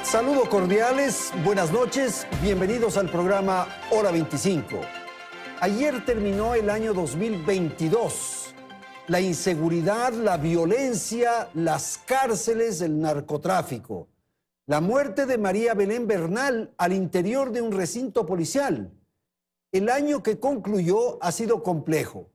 Saludos cordiales, buenas noches, bienvenidos al programa Hora 25. Ayer terminó el año 2022. La inseguridad, la violencia, las cárceles, el narcotráfico. La muerte de María Belén Bernal al interior de un recinto policial. El año que concluyó ha sido complejo.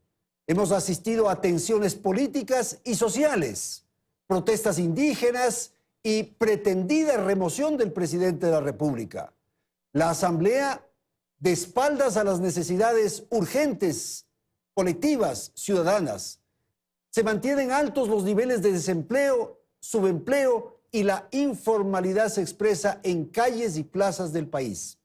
Hemos asistido a tensiones políticas y sociales, protestas indígenas y pretendida remoción del presidente de la República. La Asamblea, de espaldas a las necesidades urgentes, colectivas, ciudadanas. Se mantienen altos los niveles de desempleo, subempleo y la informalidad se expresa en calles y plazas del país.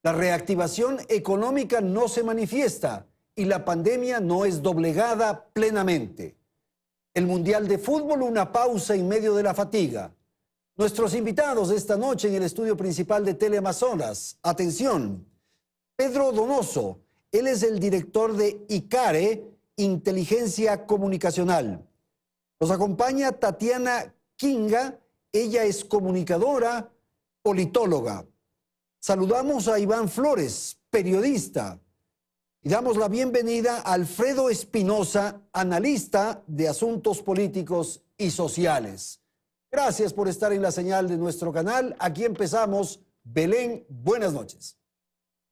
La reactivación económica no se manifiesta y la pandemia no es doblegada plenamente. El Mundial de Fútbol, una pausa en medio de la fatiga. Nuestros invitados esta noche en el estudio principal de Teleamazonas. Atención, Pedro Donoso, él es el director de ICARE, Inteligencia Comunicacional. Nos acompaña Tatiana Kinga, ella es comunicadora, politóloga. Saludamos a Iván Flores, periodista. Y damos la bienvenida a Alfredo Espinosa, analista de asuntos políticos y sociales. Gracias por estar en la señal de nuestro canal. Aquí empezamos. Belén, buenas noches.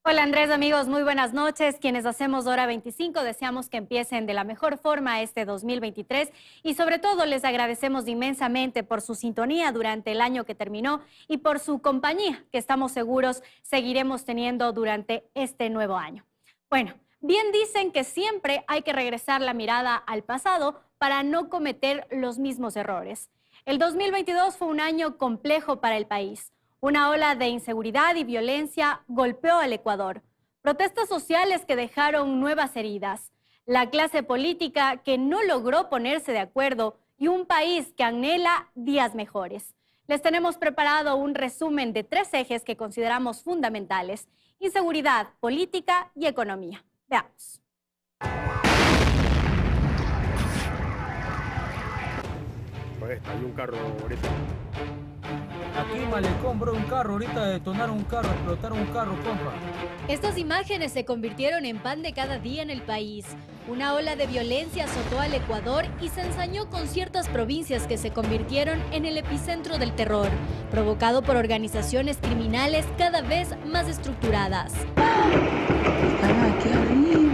Hola Andrés, amigos, muy buenas noches. Quienes hacemos Hora 25 deseamos que empiecen de la mejor forma este 2023 y sobre todo les agradecemos inmensamente por su sintonía durante el año que terminó y por su compañía que estamos seguros seguiremos teniendo durante este nuevo año. Bueno, bien dicen que siempre hay que regresar la mirada al pasado para no cometer los mismos errores. El 2022 fue un año complejo para el país. Una ola de inseguridad y violencia golpeó al Ecuador. Protestas sociales que dejaron nuevas heridas. La clase política que no logró ponerse de acuerdo y un país que anhela días mejores. Les tenemos preparado un resumen de 3 ejes que consideramos fundamentales: inseguridad, política y economía. Veamos. Hay un carro ahorita. Aquí en Malecón, bro, un carro, ahorita detonaron un carro, explotaron un carro, compa. Estas imágenes se convirtieron en pan de cada día en el país. Una ola de violencia azotó al Ecuador y se ensañó con ciertas provincias que se convirtieron en el epicentro del terror, provocado por organizaciones criminales cada vez más estructuradas. Están aquí arriba.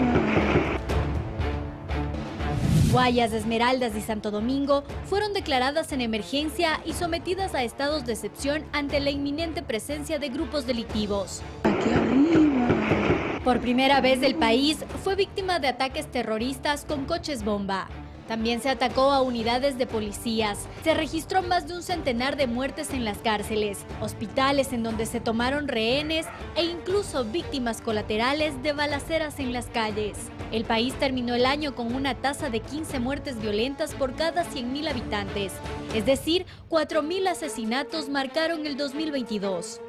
Guayas, Esmeraldas y Santo Domingo fueron declaradas en emergencia y sometidas a estados de excepción ante la inminente presencia de grupos delictivos. Aquí arriba. Por primera vez el país fue víctima de ataques terroristas con coches bomba. También se atacó a unidades de policías. Se registró más de un centenar de muertes en las cárceles, hospitales en donde se tomaron rehenes e incluso víctimas colaterales de balaceras en las calles. El país terminó el año con una tasa de 15 muertes violentas por cada 100.000 habitantes. Es decir, 4.000 asesinatos marcaron el 2022.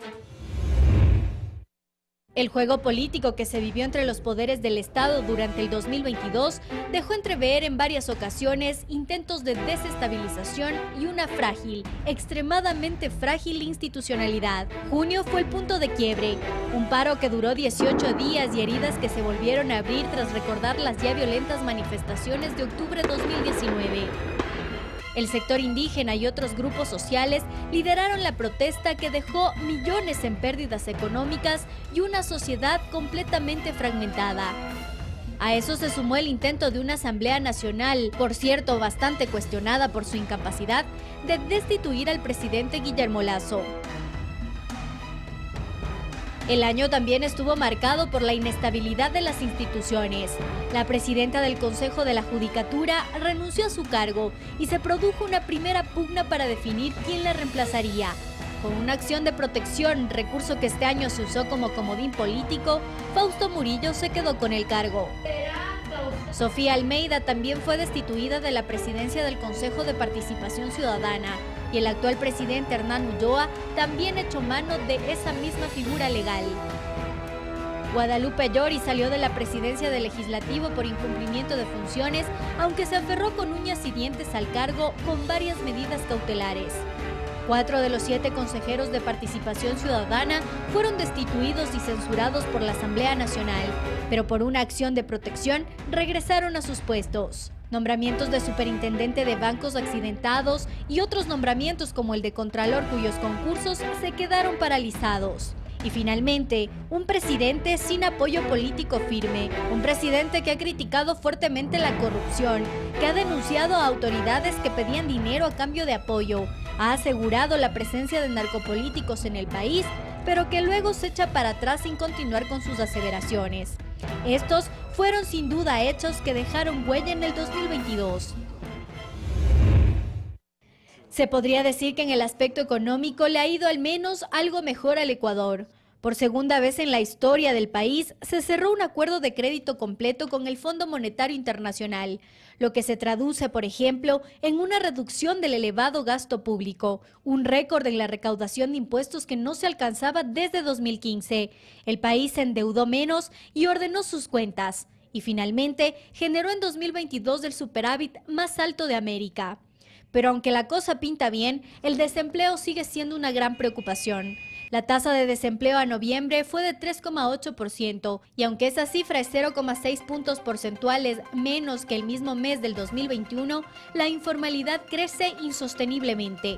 El juego político que se vivió entre los poderes del Estado durante el 2022 dejó entrever en varias ocasiones intentos de desestabilización y una frágil, extremadamente frágil institucionalidad. Junio fue el punto de quiebre, un paro que duró 18 días y heridas que se volvieron a abrir tras recordar las ya violentas manifestaciones de octubre de 2019. El sector indígena y otros grupos sociales lideraron la protesta que dejó millones en pérdidas económicas y una sociedad completamente fragmentada. A eso se sumó el intento de una Asamblea Nacional, por cierto bastante cuestionada por su incapacidad, de destituir al presidente Guillermo Lasso. El año también estuvo marcado por la inestabilidad de las instituciones. La presidenta del Consejo de la Judicatura renunció a su cargo y se produjo una primera pugna para definir quién la reemplazaría. Con una acción de protección, recurso que este año se usó como comodín político, Fausto Murillo se quedó con el cargo. Sofía Almeida también fue destituida de la presidencia del Consejo de Participación Ciudadana y el actual presidente Hernán Ulloa también echó mano de esa misma figura legal. Guadalupe Llori salió de la presidencia del Legislativo por incumplimiento de funciones, aunque se aferró con uñas y dientes al cargo con varias medidas cautelares. 4 de los 7 consejeros de Participación Ciudadana fueron destituidos y censurados por la Asamblea Nacional, pero por una acción de protección regresaron a sus puestos. Nombramientos de superintendente de bancos accidentados y otros nombramientos como el de contralor cuyos concursos se quedaron paralizados. Y finalmente, un presidente sin apoyo político firme, un presidente que ha criticado fuertemente la corrupción, que ha denunciado a autoridades que pedían dinero a cambio de apoyo, ha asegurado la presencia de narcopolíticos en el país, pero que luego se echa para atrás sin continuar con sus aseveraciones. Estos fueron sin duda hechos que dejaron huella en el 2022. Se podría decir que en el aspecto económico le ha ido al menos algo mejor al Ecuador. Por segunda vez en la historia del país, se cerró un acuerdo de crédito completo con el Fondo Monetario Internacional, lo que se traduce, por ejemplo, en una reducción del elevado gasto público, un récord en la recaudación de impuestos que no se alcanzaba desde 2015. El país se endeudó menos y ordenó sus cuentas. Y finalmente, generó en 2022 el superávit más alto de América. Pero aunque la cosa pinta bien, el desempleo sigue siendo una gran preocupación. La tasa de desempleo a noviembre fue de 3,8% y aunque esa cifra es 0,6 puntos porcentuales menos que el mismo mes del 2021, la informalidad crece insosteniblemente.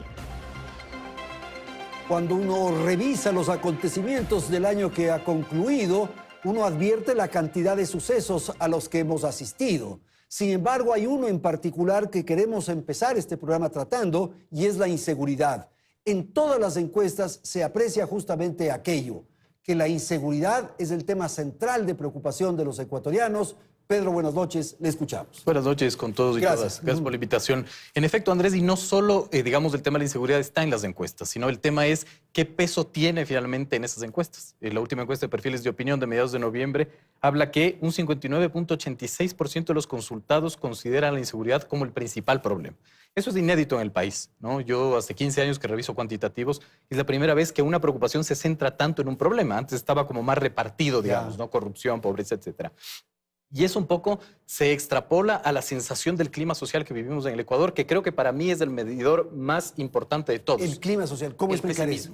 Cuando uno revisa los acontecimientos del año que ha concluido, uno advierte la cantidad de sucesos a los que hemos asistido. Sin embargo, hay uno en particular que queremos empezar este programa tratando y es la inseguridad. En todas las encuestas se aprecia justamente aquello, que la inseguridad es el tema central de preocupación de los ecuatorianos. Pedro, buenas noches, le escuchamos. Buenas noches con todos y todas. Gracias por la invitación. En efecto, Andrés, y no solo, digamos, el tema de la inseguridad está en las encuestas, sino el tema es qué peso tiene finalmente en esas encuestas. La última encuesta de perfiles de opinión de mediados de noviembre habla que un 59,86% de los consultados consideran la inseguridad como el principal problema. Eso es inédito en el país, ¿no? Yo hace 15 años que reviso cuantitativos y es la primera vez que una preocupación se centra tanto en un problema. Antes estaba como más repartido, digamos, ¿no? Corrupción, pobreza, etcétera. Y eso un poco se extrapola a la sensación del clima social que vivimos en el Ecuador, que creo que para mí es el medidor más importante de todos. El clima social, ¿cómo explicar eso?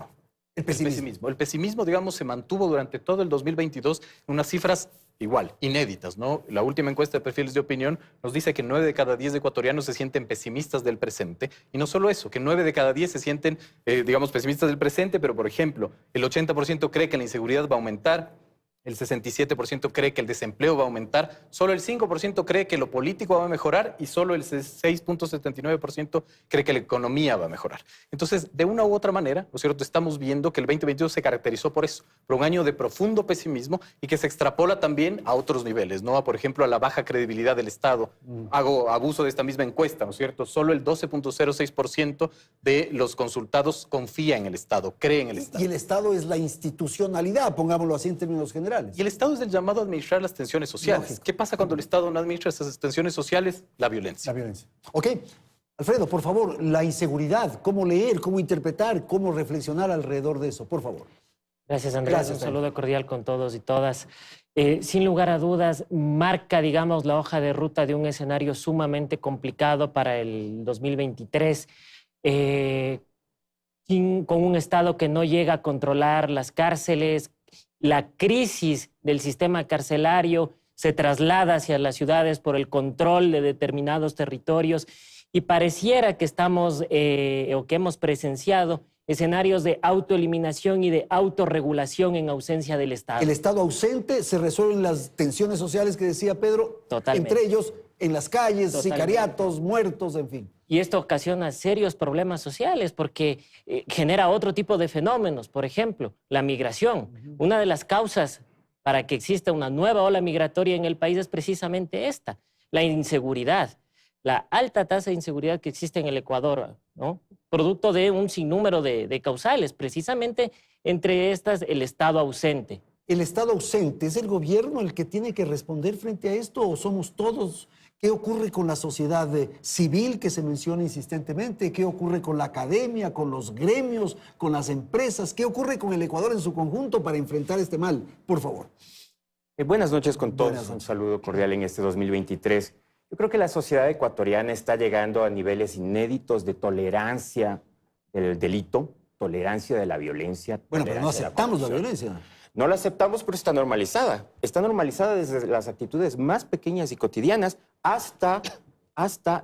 El pesimismo. El pesimismo, digamos, se mantuvo durante todo el 2022 en unas cifras igual, inéditas, ¿no? La última encuesta de perfiles de opinión nos dice que 9 de cada 10 ecuatorianos se sienten pesimistas del presente. Y no solo eso, que 9 de cada 10 se sienten, digamos, pesimistas del presente, pero, por ejemplo, el 80% cree que la inseguridad va a aumentar, el 67% cree que el desempleo va a aumentar, solo el 5% cree que lo político va a mejorar y solo el 6,79% cree que la economía va a mejorar. Entonces, de una u otra manera, ¿no es cierto?, estamos viendo que el 2022 se caracterizó por eso, por un año de profundo pesimismo y que se extrapola también a otros niveles, ¿no? Por ejemplo, a la baja credibilidad del Estado. Hago abuso de esta misma encuesta, ¿no es cierto? Solo el 12,06% de los consultados confía en el Estado, cree en el Estado. Y el Estado es la institucionalidad, pongámoslo así en términos generales. Y el Estado es el llamado a administrar las tensiones sociales. Lógico. ¿Qué pasa cuando el Estado no administra esas tensiones sociales? La violencia. La violencia. Ok. Alfredo, por favor, la inseguridad, cómo leer, cómo interpretar, cómo reflexionar alrededor de eso, por favor. Gracias, Andrés. Gracias, un saludo cordial con todos y todas. Sin lugar a dudas, marca, digamos, la hoja de ruta de un escenario sumamente complicado para el 2023, con un Estado que no llega a controlar las cárceles. La crisis del sistema carcelario se traslada hacia las ciudades por el control de determinados territorios y pareciera que estamos o que hemos presenciado escenarios de autoeliminación y de autorregulación en ausencia del Estado. El Estado ausente, se resuelven las tensiones sociales que decía Pedro, Totalmente. entre ellos en las calles, Totalmente. sicariatos, muertos, en fin. Y esto ocasiona serios problemas sociales porque genera otro tipo de fenómenos. Por ejemplo, la migración. Una de las causas para que exista una nueva ola migratoria en el país es precisamente esta, la inseguridad. La alta tasa de inseguridad que existe en el Ecuador, ¿no? Producto de un sinnúmero de causales, precisamente entre estas el Estado ausente. ¿El Estado ausente es el gobierno el que tiene que responder frente a esto o somos todos? ¿Qué ocurre con la sociedad civil que se menciona insistentemente? ¿Qué ocurre con la academia, con los gremios, con las empresas? ¿Qué ocurre con el Ecuador en su conjunto para enfrentar este mal? Por favor. Buenas noches con todos. Buenas noches. Un saludo cordial en este 2023. Yo creo que la sociedad ecuatoriana está llegando a niveles inéditos de tolerancia, el delito, tolerancia de la violencia. Bueno, pero no tolerancia de aceptamos la corrupción. violencia. No la aceptamos, pero está normalizada. Está normalizada desde las actitudes más pequeñas y cotidianas hasta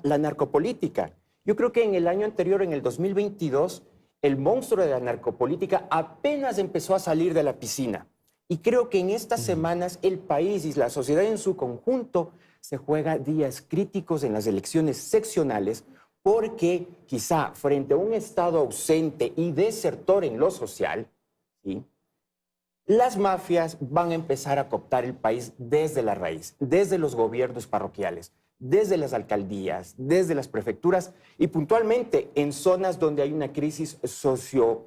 la narcopolítica. Yo creo que en el año anterior, en el 2022, el monstruo de la narcopolítica apenas empezó a salir de la piscina. Y creo que en estas semanas el país y la sociedad en su conjunto se juega días críticos en las elecciones seccionales porque quizá frente a un Estado ausente y desertor en lo social, ¿sí?, las mafias van a empezar a cooptar el país desde la raíz, desde los gobiernos parroquiales, desde las alcaldías, desde las prefecturas y puntualmente en zonas donde hay una crisis social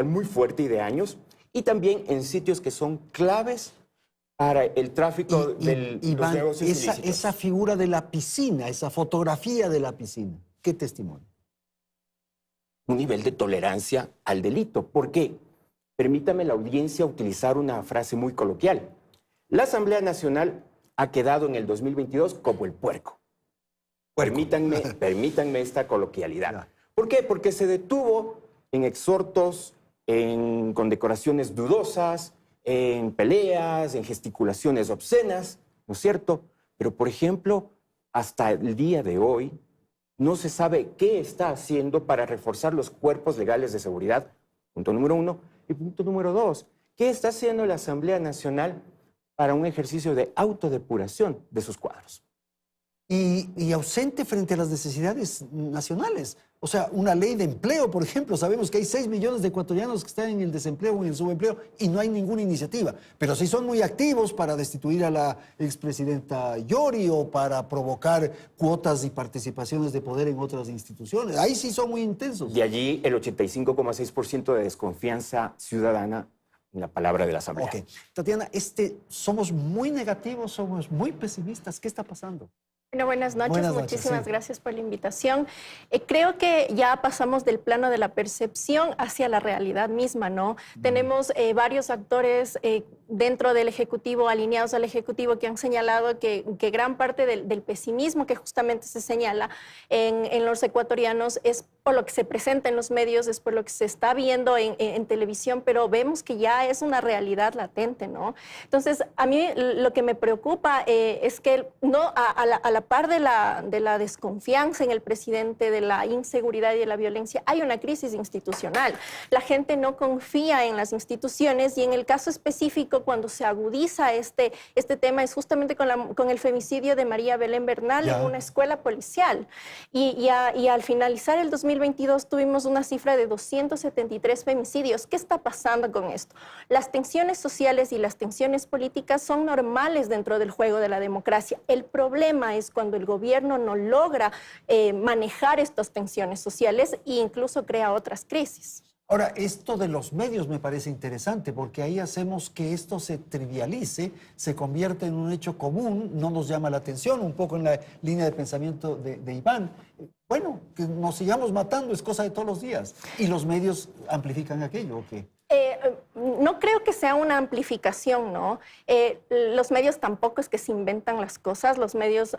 muy fuerte y de años, y también en sitios que son claves para el tráfico de los Iván, negocios ilícitos. esa figura de la piscina, esa fotografía de la piscina, ¿qué testimonio? Un nivel de tolerancia al delito. ¿Por qué? Permítame la audiencia utilizar una frase muy coloquial. La Asamblea Nacional ha quedado en el 2022 como el puerco. Permítanme esta coloquialidad. Ya. ¿Por qué? Porque se detuvo en exhortos, en condecoraciones dudosas, en peleas, en gesticulaciones obscenas, ¿no es cierto? Pero, por ejemplo, hasta el día de hoy, no se sabe qué está haciendo para reforzar los cuerpos legales de seguridad, punto número 1. Y punto número 2, ¿qué está haciendo la Asamblea Nacional para un ejercicio de autodepuración de sus cuadros? Y ausente frente a las necesidades nacionales. O sea, una ley de empleo, por ejemplo. Sabemos que hay 6 millones de ecuatorianos que están en el desempleo o en el subempleo y no hay ninguna iniciativa. Pero sí son muy activos para destituir a la expresidenta Yori o para provocar cuotas y participaciones de poder en otras instituciones. Ahí sí son muy intensos. De allí el 85,6% de desconfianza ciudadana en la palabra de la Asamblea. Ok. Tatiana, somos muy negativos, somos muy pesimistas. ¿Qué está pasando? Bueno, buenas noches. Buenas noches, Muchísimas sí. gracias por la invitación. Creo que ya pasamos del plano de la percepción hacia la realidad misma, ¿no? Tenemos varios actores dentro del Ejecutivo, alineados al Ejecutivo, que han señalado que gran parte del pesimismo que justamente se señala en los ecuatorianos es por lo que se presenta en los medios, es por lo que se está viendo en televisión, pero vemos que ya es una realidad latente, ¿no? Entonces, a mí lo que me preocupa es que a la par de la desconfianza en el presidente, de la inseguridad y de la violencia, hay una crisis institucional. La gente no confía en las instituciones y en el caso específico, cuando se agudiza este tema, es justamente con el femicidio de María Belén Bernal en una escuela policial. Y al finalizar el 2022 tuvimos una cifra de 273 femicidios. ¿Qué está pasando con esto? Las tensiones sociales y las tensiones políticas son normales dentro del juego de la democracia. El problema es cuando el gobierno no logra manejar estas tensiones sociales e incluso crea otras crisis. Ahora, esto de los medios me parece interesante porque ahí hacemos que esto se trivialice, se convierte en un hecho común, no nos llama la atención, un poco en la línea de pensamiento de Iván. Bueno, que nos sigamos matando es cosa de todos los días. ¿Y los medios amplifican aquello o qué? No creo que sea una amplificación, ¿no? Los medios tampoco es que se inventan las cosas, los medios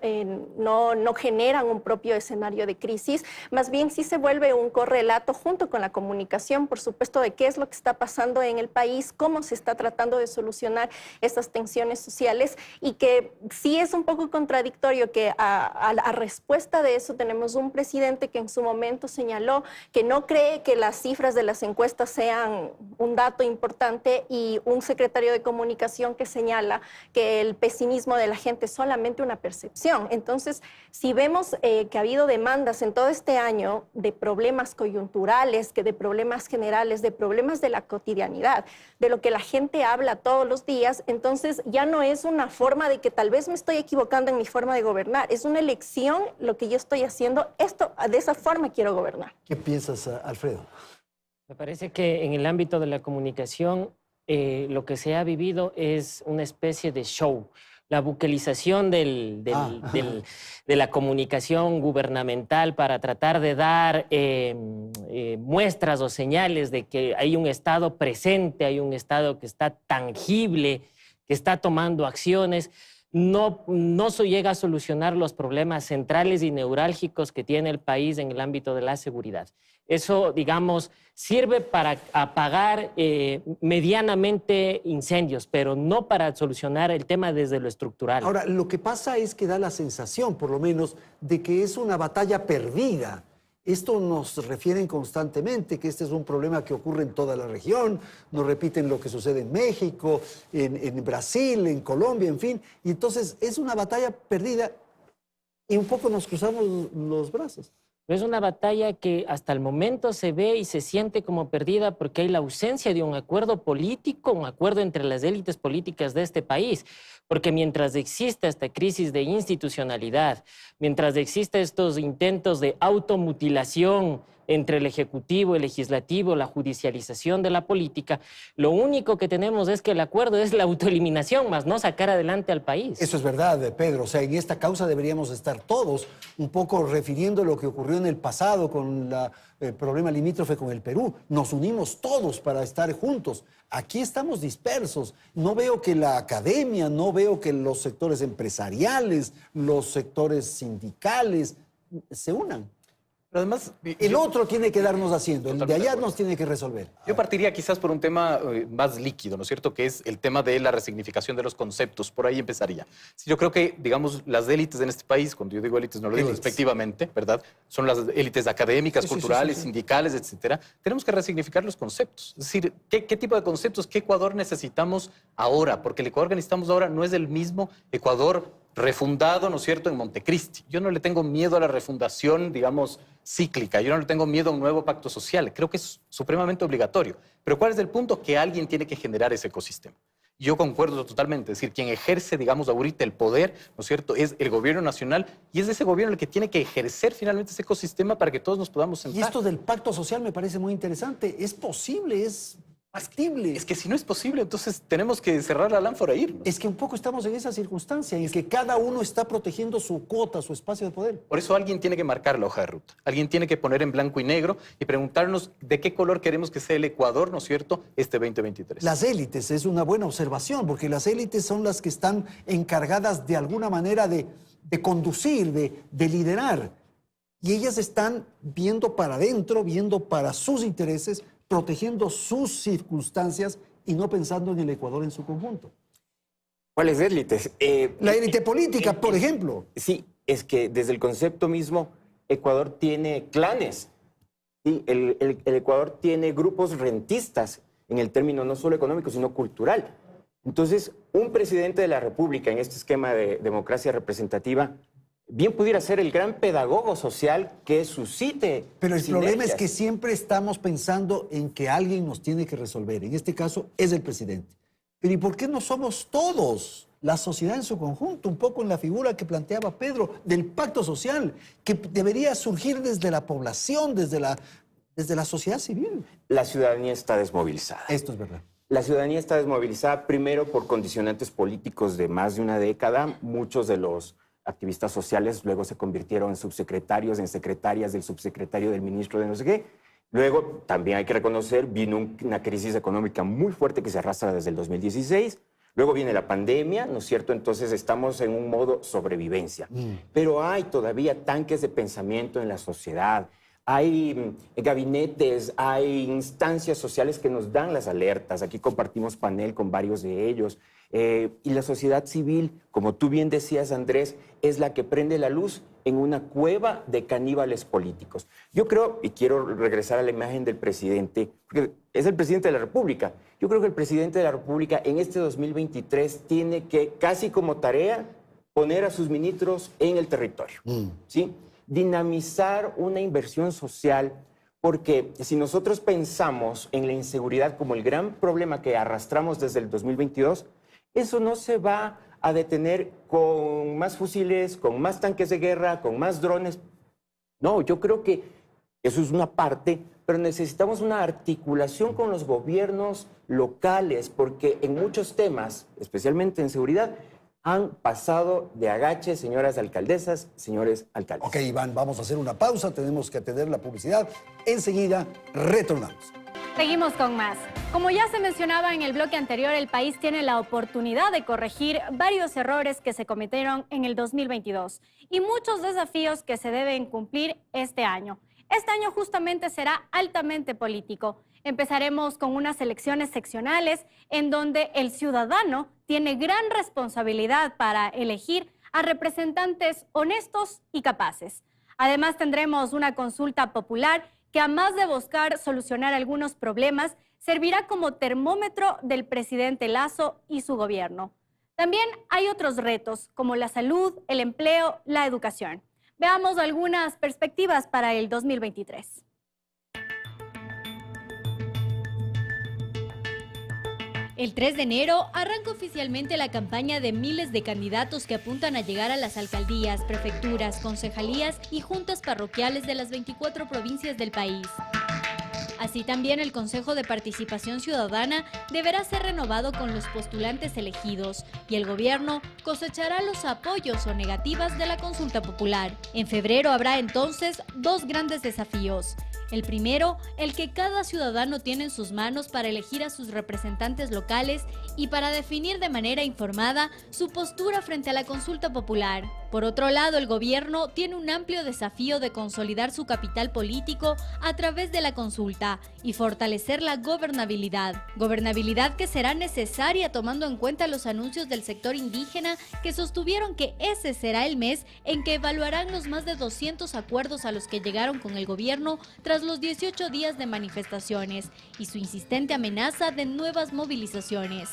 no generan un propio escenario de crisis, más bien sí se vuelve un correlato junto con la comunicación, por supuesto, de qué es lo que está pasando en el país, cómo se está tratando de solucionar esas tensiones sociales y que sí es un poco contradictorio que a respuesta de eso tenemos un presidente que en su momento señaló que no cree que las cifras de las encuestas sean un dato importante y un secretario de comunicación que señala que el pesimismo de la gente es solamente una percepción. Entonces, si vemos que ha habido demandas en todo este año de problemas coyunturales, que de problemas generales, de problemas de la cotidianidad, de lo que la gente habla todos los días, entonces ya no es una forma de que tal vez me estoy equivocando en mi forma de gobernar, es una elección lo que yo estoy haciendo, de esa forma quiero gobernar. ¿Qué piensas, Alfredo? Me parece que en el ámbito de la comunicación lo que se ha vivido es una especie de show. La buquelización de la comunicación gubernamental para tratar de dar muestras o señales de que hay un Estado presente, hay un Estado que está tangible, que está tomando acciones, no se llega a solucionar los problemas centrales y neurálgicos que tiene el país en el ámbito de la seguridad. Eso, digamos, sirve para apagar medianamente incendios, pero no para solucionar el tema desde lo estructural. Ahora, lo que pasa es que da la sensación, por lo menos, de que es una batalla perdida. Esto nos refieren constantemente, que este es un problema que ocurre en toda la región, nos repiten lo que sucede en México, en Brasil, en Colombia, en fin. Y entonces es una batalla perdida y un poco nos cruzamos los brazos. Es una batalla que hasta el momento se ve y se siente como perdida porque hay la ausencia de un acuerdo político, un acuerdo entre las élites políticas de este país. Porque mientras exista esta crisis de institucionalidad, mientras exista estos intentos de automutilación entre el Ejecutivo, el Legislativo, la judicialización de la política, lo único que tenemos es que el acuerdo es la autoeliminación, más no sacar adelante al país. Eso es verdad, Pedro. O sea, en esta causa deberíamos estar todos, un poco refiriendo lo que ocurrió en el pasado con el problema limítrofe con el Perú. Nos unimos todos para estar juntos. Aquí estamos dispersos. No veo que la academia, no veo que los sectores empresariales, los sectores sindicales se unan. Pero además, el otro tiene que darnos haciendo, el de allá acuerdo. nos tiene que resolver. Yo partiría quizás por un tema más líquido, ¿no es cierto? Que es el tema de la resignificación de los conceptos. Por ahí empezaría. Sí, yo creo que, digamos, las élites en este país, cuando yo digo élites no lo digo despectivamente, ¿verdad? Son las élites académicas, culturales, sindicales, etcétera. Tenemos que resignificar los conceptos. Es decir, ¿qué tipo de conceptos, qué Ecuador necesitamos ahora? Porque el Ecuador que necesitamos ahora no es el mismo Ecuador refundado, ¿no es cierto?, en Montecristi. Yo no le tengo miedo a la refundación, digamos, cíclica. Yo no le tengo miedo a un nuevo pacto social. Creo que es supremamente obligatorio. Pero ¿cuál es el punto? Que alguien tiene que generar ese ecosistema. Yo concuerdo totalmente. Es decir, quien ejerce, digamos, ahorita el poder, ¿no es cierto?, es el gobierno nacional y es ese gobierno el que tiene que ejercer finalmente ese ecosistema para que todos nos podamos sentar. Y esto del pacto social me parece muy interesante. Es posible, es factible. Es que si no es posible, entonces tenemos que cerrar la lámpara e irnos. Es que un poco estamos en esa circunstancia en que cada uno está protegiendo su cuota, su espacio de poder. Por eso alguien tiene que marcar la hoja de ruta. Alguien tiene que poner en blanco y negro y preguntarnos de qué color queremos que sea el Ecuador, ¿no es cierto?, este 2023. Las élites, es una buena observación, porque las élites son las que están encargadas de alguna manera de conducir, de liderar. Y ellas están viendo para adentro, viendo para sus intereses, protegiendo sus circunstancias y no pensando en el Ecuador en su conjunto. ¿Cuáles élites? La élite política, por ejemplo. Sí, es que desde el concepto mismo, Ecuador tiene clanes. ¿Sí? El Ecuador tiene grupos rentistas, en el término no solo económico, sino cultural. Entonces, un presidente de la República en este esquema de democracia representativa bien pudiera ser el gran pedagogo social que suscite. Pero el sinergias. problema es que siempre estamos pensando en que alguien nos tiene que resolver. En este caso es el presidente. Pero ¿y por qué no somos todos? La sociedad en su conjunto, un poco en la figura que planteaba Pedro del pacto social, que debería surgir desde la población, desde la sociedad civil. La ciudadanía está desmovilizada. Esto es verdad. La ciudadanía está desmovilizada primero por condicionantes políticos de más de una década. Muchos de los activistas sociales luego se convirtieron en subsecretarios, en secretarias del subsecretario del ministro de no sé qué. Luego, también hay que reconocer, vino una crisis económica muy fuerte que se arrastra desde el 2016. Luego viene la pandemia, ¿no es cierto? Entonces estamos en un modo sobrevivencia. Pero hay todavía tanques de pensamiento en la sociedad. Hay gabinetes, hay instancias sociales que nos dan las alertas. Aquí compartimos panel con varios de ellos. Y la sociedad civil, como tú bien decías, Andrés, es la que prende la luz en una cueva de caníbales políticos. Yo creo, y quiero regresar a la imagen del presidente, porque es el presidente de la República. Yo creo que el presidente de la República en este 2023 tiene que, casi como tarea, poner a sus ministros en el territorio, ¿sí? Dinamizar una inversión social, porque si nosotros pensamos en la inseguridad como el gran problema que arrastramos desde el 2022, eso no se va a detener con más fusiles, con más tanques de guerra, con más drones. No, yo creo que eso es una parte, pero necesitamos una articulación con los gobiernos locales, porque en muchos temas, especialmente en seguridad, han pasado de agache, señoras alcaldesas, señores alcaldes. Ok, Iván, vamos a hacer una pausa, tenemos que atender la publicidad. Enseguida retornamos. Seguimos con más. Como ya se mencionaba en el bloque anterior, el país tiene la oportunidad de corregir varios errores que se cometieron en el 2022 y muchos desafíos que se deben cumplir este año. Este año justamente será altamente político. Empezaremos con unas elecciones seccionales en donde el ciudadano tiene gran responsabilidad para elegir a representantes honestos y capaces. Además, tendremos una consulta popular que, además de buscar solucionar algunos problemas, servirá como termómetro del presidente Lasso y su gobierno. También hay otros retos, como la salud, el empleo, la educación. Veamos algunas perspectivas para el 2023. El 3 de enero arranca oficialmente la campaña de miles de candidatos que apuntan a llegar a las alcaldías, prefecturas, concejalías y juntas parroquiales de las 24 provincias del país. Así también el Consejo de Participación Ciudadana deberá ser renovado con los postulantes elegidos y el gobierno cosechará los apoyos o negativas de la consulta popular. En febrero habrá entonces dos grandes desafíos. El primero, el que cada ciudadano tiene en sus manos para elegir a sus representantes locales y para definir de manera informada su postura frente a la consulta popular. Por otro lado, el gobierno tiene un amplio desafío de consolidar su capital político a través de la consulta y fortalecer la gobernabilidad. Gobernabilidad que será necesaria tomando en cuenta los anuncios del sector indígena que sostuvieron que ese será el mes en que evaluarán los más de 200 acuerdos a los que llegaron con el gobierno tras los 18 días de manifestaciones y su insistente amenaza de nuevas movilizaciones.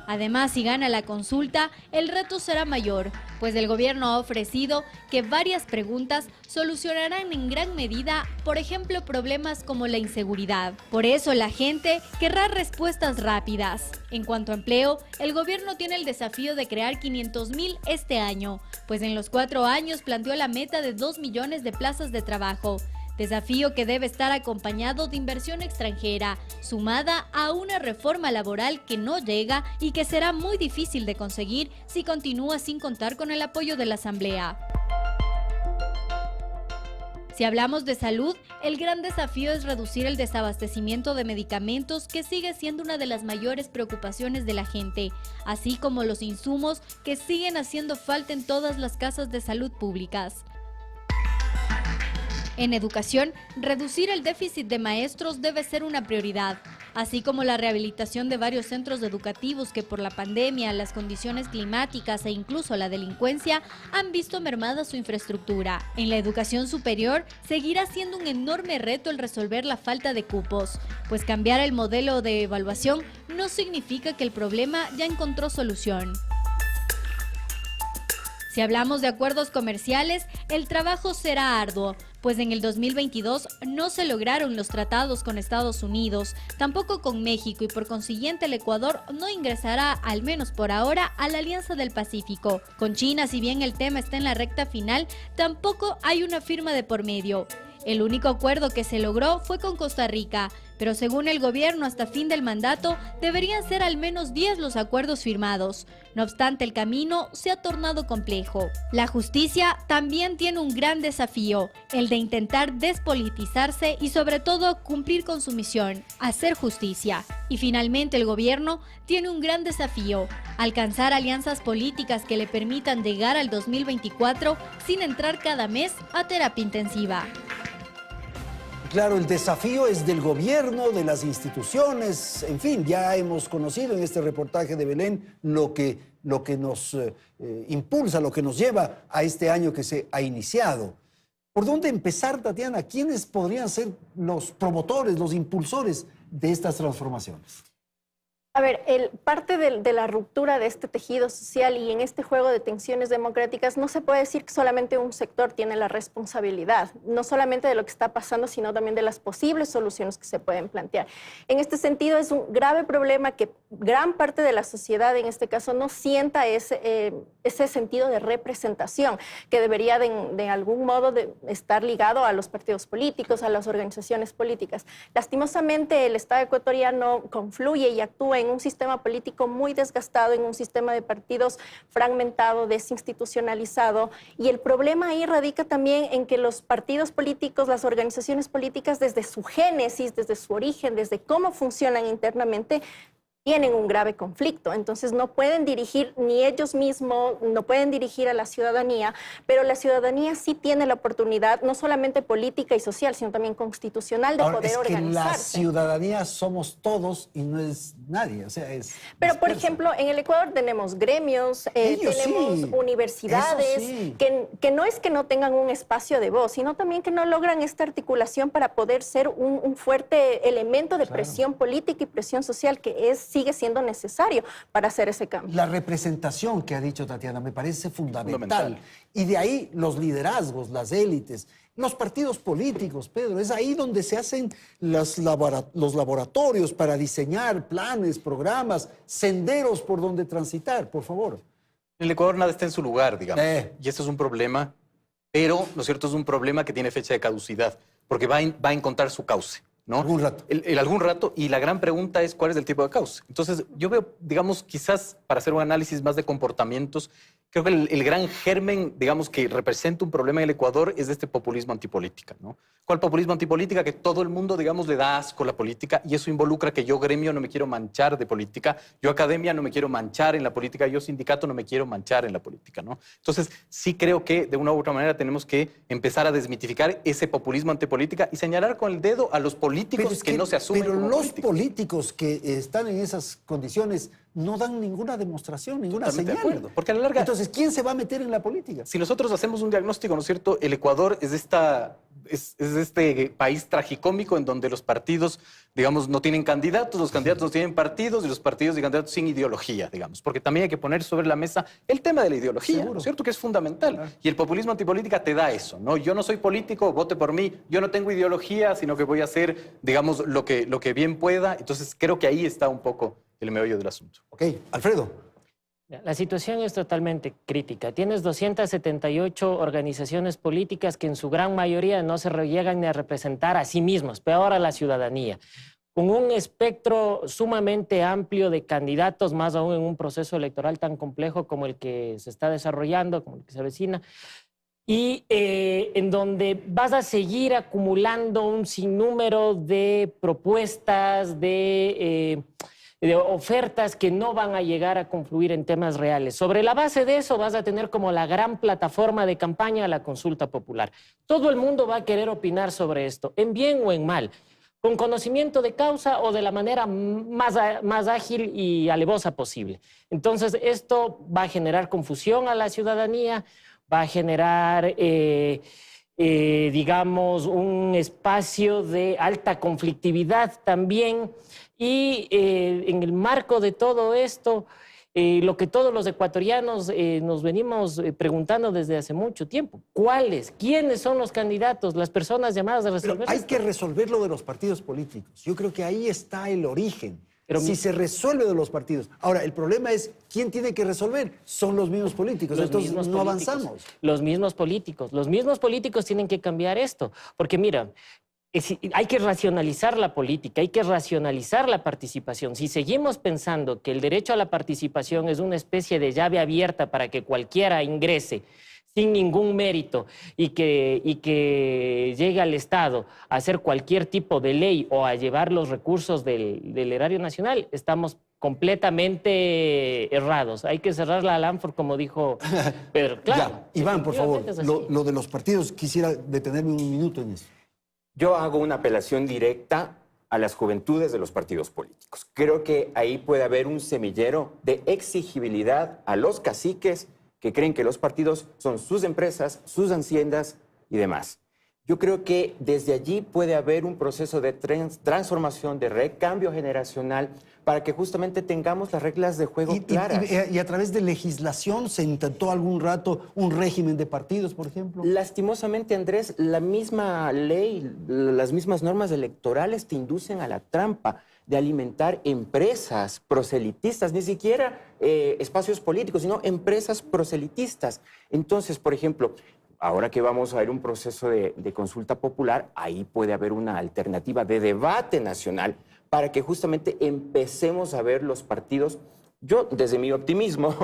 Además, si gana la consulta, el reto será mayor, pues el gobierno ha ofrecido que varias preguntas solucionarán en gran medida, por ejemplo, problemas como la inseguridad. Por eso la gente querrá respuestas rápidas. En cuanto a empleo, el gobierno tiene el desafío de crear 500,000 este año, pues en los 4 años planteó la meta de 2 millones de plazas de trabajo. Desafío que debe estar acompañado de inversión extranjera, sumada a una reforma laboral que no llega y que será muy difícil de conseguir si continúa sin contar con el apoyo de la Asamblea. Si hablamos de salud, el gran desafío es reducir el desabastecimiento de medicamentos, que sigue siendo una de las mayores preocupaciones de la gente, así como los insumos que siguen haciendo falta en todas las casas de salud públicas. En educación, reducir el déficit de maestros debe ser una prioridad, así como la rehabilitación de varios centros educativos que por la pandemia, las condiciones climáticas e incluso la delincuencia han visto mermada su infraestructura. En la educación superior, seguirá siendo un enorme reto el resolver la falta de cupos, pues cambiar el modelo de evaluación no significa que el problema ya encontró solución. Si hablamos de acuerdos comerciales, el trabajo será arduo, pues en el 2022 no se lograron los tratados con Estados Unidos, tampoco con México, y por consiguiente el Ecuador no ingresará, al menos por ahora, a la Alianza del Pacífico. Con China, si bien el tema está en la recta final, tampoco hay una firma de por medio. El único acuerdo que se logró fue con Costa Rica, pero según el gobierno, hasta fin del mandato deberían ser al menos 10 los acuerdos firmados. No obstante, el camino se ha tornado complejo. La justicia también tiene un gran desafío, el de intentar despolitizarse y sobre todo cumplir con su misión, hacer justicia. Y finalmente el gobierno tiene un gran desafío, alcanzar alianzas políticas que le permitan llegar al 2024 sin entrar cada mes a terapia intensiva. Claro, el desafío es del gobierno, de las instituciones, en fin, ya hemos conocido en este reportaje de Belén lo que nos impulsa, lo que nos lleva a este año que se ha iniciado. ¿Por dónde empezar, Tatiana? ¿Quiénes podrían ser los promotores, los impulsores de estas transformaciones? A ver, parte de la ruptura de este tejido social y en este juego de tensiones democráticas no se puede decir que solamente un sector tiene la responsabilidad, no solamente de lo que está pasando, sino también de las posibles soluciones que se pueden plantear. En este sentido, es un grave problema que gran parte de la sociedad, en este caso, no sienta ese sentido de representación que debería de algún modo de estar ligado a los partidos políticos, a las organizaciones políticas. Lastimosamente, el Estado ecuatoriano confluye y actúa en un sistema político muy desgastado, en un sistema de partidos fragmentado, desinstitucionalizado. Y el problema ahí radica también en que los partidos políticos, las organizaciones políticas, desde su génesis, desde su origen, desde cómo funcionan internamente, tienen un grave conflicto. Entonces no pueden dirigir ni ellos mismos, no pueden dirigir a la ciudadanía, pero la ciudadanía sí tiene la oportunidad, no solamente política y social, sino también constitucional, de Ahora, poder es que organizarse. la ciudadanía somos todos y no es nadie, o sea, es Pero, por dispersa. ejemplo, en el Ecuador tenemos gremios, Ellos tenemos sí, universidades, eso sí. que no es que no tengan un espacio de voz, sino también que no logran esta articulación para poder ser un fuerte elemento de presión política y presión social que sigue siendo necesario para hacer ese cambio. La representación que ha dicho Tatiana me parece fundamental. Y de ahí los liderazgos, las élites, los partidos políticos, Pedro. Es ahí donde se hacen los laboratorios para diseñar planes, programas, senderos por donde transitar, por favor. En el Ecuador nada está en su lugar, digamos. Eh. Y eso es un problema, pero, ¿no es cierto?, es un problema que tiene fecha de caducidad, porque va a encontrar su cauce, ¿no? Algún rato. El algún rato, y la gran pregunta es cuál es el tipo de cauce. Entonces, yo veo, digamos, quizás para hacer un análisis más de comportamientos, creo que el gran germen, digamos, que representa un problema en el Ecuador es este populismo antipolítica, ¿no? ¿Cuál populismo antipolítica? Que todo el mundo, digamos, le da asco a la política y eso involucra que yo, gremio, no me quiero manchar de política, yo, academia, no me quiero manchar en la política, yo, sindicato, no me quiero manchar en la política, ¿no? Entonces, sí creo que de una u otra manera tenemos que empezar a desmitificar ese populismo antipolítica y señalar con el dedo a los políticos Pero es que no se asumen Pero como los políticos. que están en esas condiciones no dan ninguna demostración, ninguna Totalmente de señal. acuerdo, porque a la larga- Entonces, ¿quién se va a meter en la política? Si nosotros hacemos un diagnóstico, ¿no es cierto? El Ecuador es este país tragicómico en donde los partidos, digamos, no tienen candidatos, los candidatos no tienen partidos y los partidos y candidatos sin ideología, digamos. Porque también hay que poner sobre la mesa el tema de la ideología, Seguro. ¿no es cierto? Que es fundamental. Y el populismo antipolítica te da eso, ¿no? Yo no soy político, vote por mí, yo no tengo ideología, sino que voy a hacer, digamos, lo que bien pueda. Entonces, creo que ahí está un poco el meollo del asunto. Ok, Alfredo. La situación es totalmente crítica. Tienes 278 organizaciones políticas que en su gran mayoría no se llegan ni a representar a sí mismos, peor a la ciudadanía. Con un espectro sumamente amplio de candidatos, más aún en un proceso electoral tan complejo como el que se está desarrollando, como el que se avecina, y en donde vas a seguir acumulando un sinnúmero de propuestas, de ofertas que no van a llegar a confluir en temas reales. Sobre la base de eso vas a tener como la gran plataforma de campaña la consulta popular. Todo el mundo va a querer opinar sobre esto, en bien o en mal, con conocimiento de causa o de la manera más ágil y alevosa posible. Entonces, esto va a generar confusión a la ciudadanía, va a generar, digamos, un espacio de alta conflictividad también. Y en el marco de todo esto, lo que todos los ecuatorianos nos venimos preguntando desde hace mucho tiempo, ¿cuáles? ¿Quiénes son los candidatos? Las personas llamadas a Pero resolver hay esto. que resolver lo de los partidos políticos. Yo creo que ahí está el origen. Pero si se resuelve de los partidos. Ahora, el problema es, ¿quién tiene que resolver? Son los mismos políticos. Los Entonces, mismos no políticos. avanzamos. Los mismos políticos. Los mismos políticos tienen que cambiar esto. Porque mira, hay que racionalizar la política, hay que racionalizar la participación. Si seguimos pensando que el derecho a la participación es una especie de llave abierta para que cualquiera ingrese sin ningún mérito y que llegue al Estado a hacer cualquier tipo de ley o a llevar los recursos del erario nacional, estamos completamente errados. Hay que cerrar la Lanford, como dijo Pedro. Claro. Ya, Iván, por favor, efectivamente es así. lo de los partidos, quisiera detenerme un minuto en eso. Yo hago una apelación directa a las juventudes de los partidos políticos. Creo que ahí puede haber un semillero de exigibilidad a los caciques que creen que los partidos son sus empresas, sus haciendas y demás. Yo creo que desde allí puede haber un proceso de transformación, de recambio generacional, para que justamente tengamos las reglas de juego claras. Y a través de legislación se intentó algún rato un régimen de partidos, por ejemplo. Lastimosamente, Andrés, la misma ley, las mismas normas electorales te inducen a la trampa de alimentar empresas proselitistas, ni siquiera espacios políticos, sino empresas proselitistas. Entonces, por ejemplo, ahora que vamos a ver un proceso de consulta popular, ahí puede haber una alternativa de debate nacional para que justamente empecemos a ver los partidos. Yo, desde mi optimismo,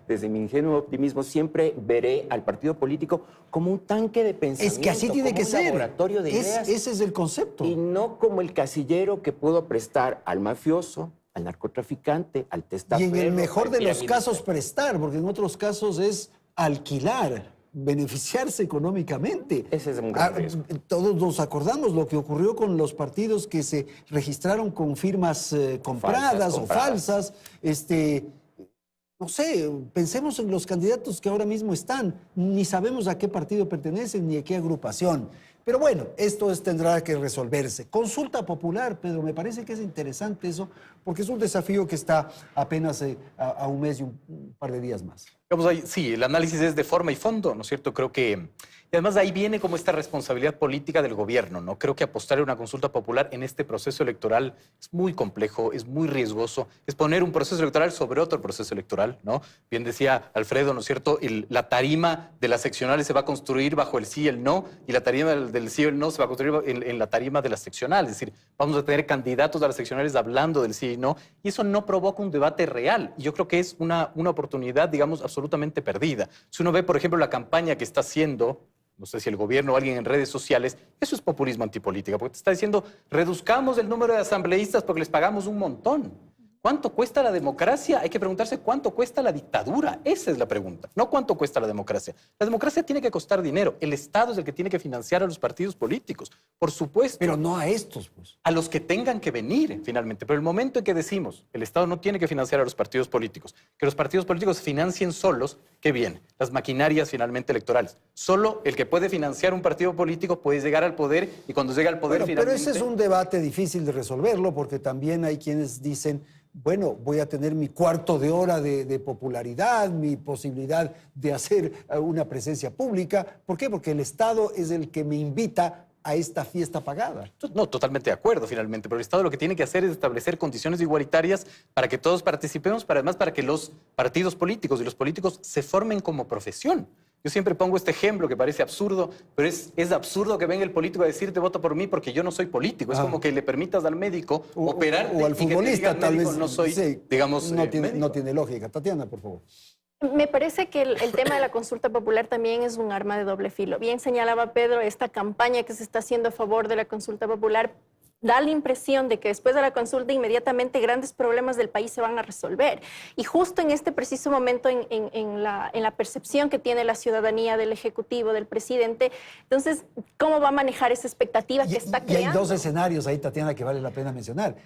desde mi ingenuo optimismo, siempre veré al partido político como un tanque de pensamiento. Es que así tiene como que un ser. laboratorio de ideas. Ese es el concepto. Y no como el casillero que puedo prestar al mafioso, al narcotraficante, al Y testaferro. en el mejor al de los piramidista. casos prestar, porque en otros casos es alquilar, beneficiarse económicamente. Ese es un gran riesgo. Todos nos acordamos lo que ocurrió con los partidos que se registraron con firmas compradas o falsas. No sé, pensemos en los candidatos que ahora mismo están. Ni sabemos a qué partido pertenecen ni a qué agrupación. Pero bueno, esto tendrá que resolverse. Consulta popular, Pedro, me parece que es interesante eso, porque es un desafío que está apenas a un mes y un par de días más. Digamos ahí, sí, el análisis es de forma y fondo, ¿no es cierto? Creo que, y además de ahí viene como esta responsabilidad política del gobierno, ¿no? Creo que apostar a una consulta popular en este proceso electoral es muy complejo, es muy riesgoso, es poner un proceso electoral sobre otro proceso electoral, ¿no? Bien decía Alfredo, ¿no es cierto? La tarima de las seccionales se va a construir bajo el sí y el no, y la tarima del sí y el no se va a construir en la tarima de las seccionales, es decir, vamos a tener candidatos a las seccionales hablando del sí y no, y eso no provoca un debate real, y yo creo que es una oportunidad, digamos, absolutamente perdida. Si uno ve, por ejemplo, la campaña que está haciendo, no sé si el gobierno o alguien en redes sociales, eso es populismo antipolítica, porque te está diciendo, reduzcamos el número de asambleístas porque les pagamos un montón. ¿Cuánto cuesta la democracia? Hay que preguntarse cuánto cuesta la dictadura. Esa es la pregunta, no cuánto cuesta la democracia. La democracia tiene que costar dinero. El Estado es el que tiene que financiar a los partidos políticos, por supuesto. Pero no a estos, pues. A los que tengan que venir, finalmente. Pero el momento en que decimos, el Estado no tiene que financiar a los partidos políticos, que los partidos políticos se financien solos, ¿qué viene? Las maquinarias finalmente electorales. Solo el que puede financiar un partido político puede llegar al poder, y cuando llega al poder Bueno, finalmente... pero ese es un debate difícil de resolverlo, porque también hay quienes dicen, bueno, voy a tener mi cuarto de hora de popularidad, mi posibilidad de hacer una presencia pública. ¿Por qué? Porque el Estado es el que me invita a esta fiesta pagada. No, totalmente de acuerdo, finalmente, pero el Estado lo que tiene que hacer es establecer condiciones igualitarias para que todos participemos, pero además para que los partidos políticos y los políticos se formen como profesión. Yo siempre pongo este ejemplo que parece absurdo, pero es absurdo que venga el político a decirte vota por mí porque yo no soy político. Es como que le permitas al médico operar o al futbolista, tal vez. No soy, sí, digamos, no médico. tiene lógica. Tatiana, por favor. Me parece que el tema de la consulta popular también es un arma de doble filo. Bien señalaba Pedro, esta campaña que se está haciendo a favor de la consulta popular da la impresión de que después de la consulta inmediatamente grandes problemas del país se van a resolver. Y justo en este preciso momento, en la percepción que tiene la ciudadanía del Ejecutivo, del presidente, entonces, ¿cómo va a manejar esa expectativa que está Y creando? hay dos escenarios ahí, Tatiana, que vale la pena mencionar.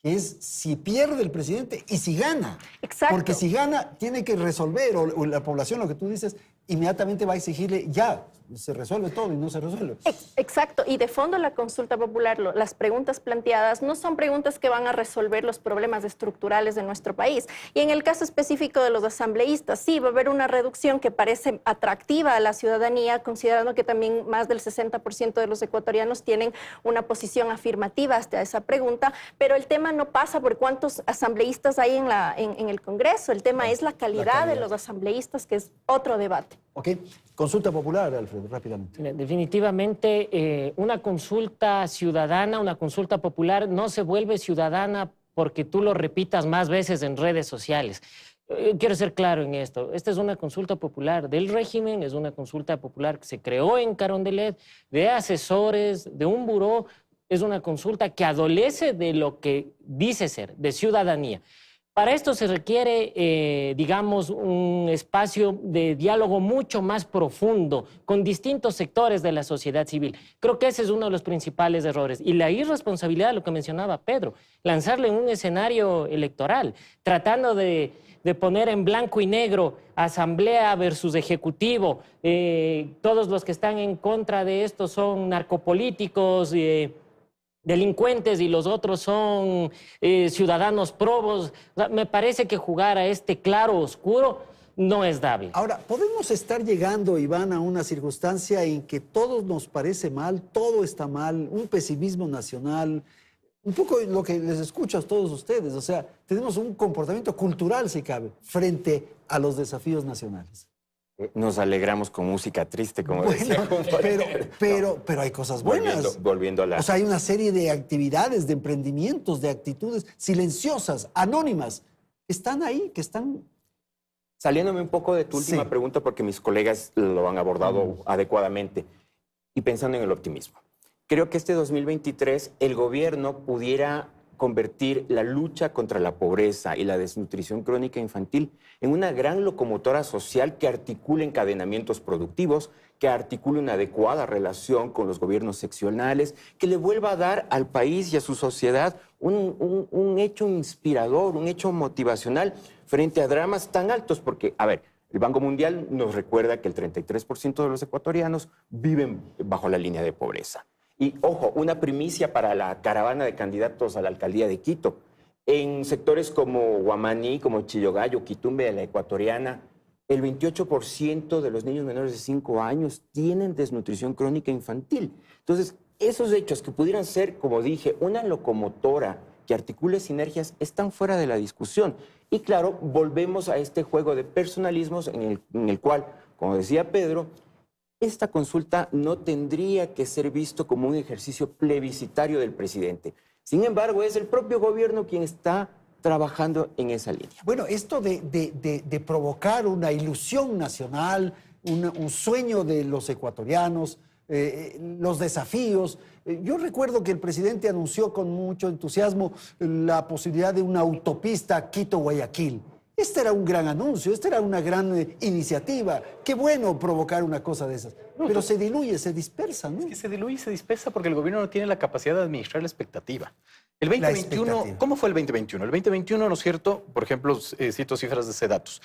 Que es si pierde el presidente y si gana. Exacto. Porque si gana, tiene que resolver, o la población, lo que tú dices, inmediatamente va a exigirle ya, se resuelve todo y no se resuelve. Exacto, y de fondo la consulta popular, las preguntas planteadas no son preguntas que van a resolver los problemas estructurales de nuestro país. Y en el caso específico de los asambleístas, sí, va a haber una reducción que parece atractiva a la ciudadanía, considerando que también más del 60% de los ecuatorianos tienen una posición afirmativa hasta esa pregunta, pero el tema no pasa por cuántos asambleístas hay en el Congreso, el tema es la calidad de los asambleístas, que es otro debate. Ok, consulta popular, Alfredo, rápidamente. Mira, definitivamente una consulta ciudadana, una consulta popular no se vuelve ciudadana porque tú lo repitas más veces en redes sociales. Quiero ser claro en esto. Esta es una consulta popular del régimen, es una consulta popular que se creó en Carondelet, de asesores, de un buró. Es una consulta que adolece de lo que dice ser, de ciudadanía. Para esto se requiere, digamos, un espacio de diálogo mucho más profundo con distintos sectores de la sociedad civil. Creo que ese es uno de los principales errores. Y la irresponsabilidad, lo que mencionaba Pedro, lanzarle en un escenario electoral, tratando de poner en blanco y negro asamblea versus ejecutivo. Todos los que están en contra de esto son narcopolíticos, delincuentes, y los otros son ciudadanos probos. O sea, me parece que jugar a este claro oscuro no es dable. Ahora, podemos estar llegando, Iván, a una circunstancia en que todo nos parece mal, todo está mal, un pesimismo nacional, un poco lo que les escucho a todos ustedes. O sea, tenemos un comportamiento cultural, si cabe, frente a los desafíos nacionales. Nos alegramos con música triste, como Bueno, decía. pero hay cosas buenas. Volviendo a la... O sea, hay una serie de actividades, de emprendimientos, de actitudes silenciosas, anónimas, que están ahí, que están... Saliéndome un poco de tu última Sí. pregunta, porque mis colegas lo han abordado adecuadamente, y pensando en el optimismo. Creo que este 2023 el gobierno pudiera convertir la lucha contra la pobreza y la desnutrición crónica infantil en una gran locomotora social que articule encadenamientos productivos, que articule una adecuada relación con los gobiernos seccionales, que le vuelva a dar al país y a su sociedad un hecho inspirador, un hecho motivacional frente a dramas tan altos, porque, a ver, el Banco Mundial nos recuerda que el 33% de los ecuatorianos viven bajo la línea de pobreza. Y, ojo, una primicia para la caravana de candidatos a la alcaldía de Quito. En sectores como Guamaní, como Chillogallo, Quitumbe, la ecuatoriana, el 28% de los niños menores de 5 años tienen desnutrición crónica infantil. Entonces, esos hechos que pudieran ser, como dije, una locomotora que articule sinergias, están fuera de la discusión. Y claro, volvemos a este juego de personalismos en el cual, como decía Pedro, esta consulta no tendría que ser visto como un ejercicio plebiscitario del presidente. Sin embargo, es el propio gobierno quien está trabajando en esa línea. Bueno, esto de provocar una ilusión nacional, un sueño de los ecuatorianos, los desafíos. Yo recuerdo que el presidente anunció con mucho entusiasmo la posibilidad de una autopista Quito-Guayaquil. Este era un gran anuncio, esta era una gran iniciativa. Qué bueno provocar una cosa de esas. Pero se diluye, se dispersa, ¿no? Es que se diluye y se dispersa porque el gobierno no tiene la capacidad de administrar la expectativa. El 2021, expectativa. ¿cómo fue el 2021? El 2021, ¿no es cierto? Por ejemplo, cito cifras de Sedatus.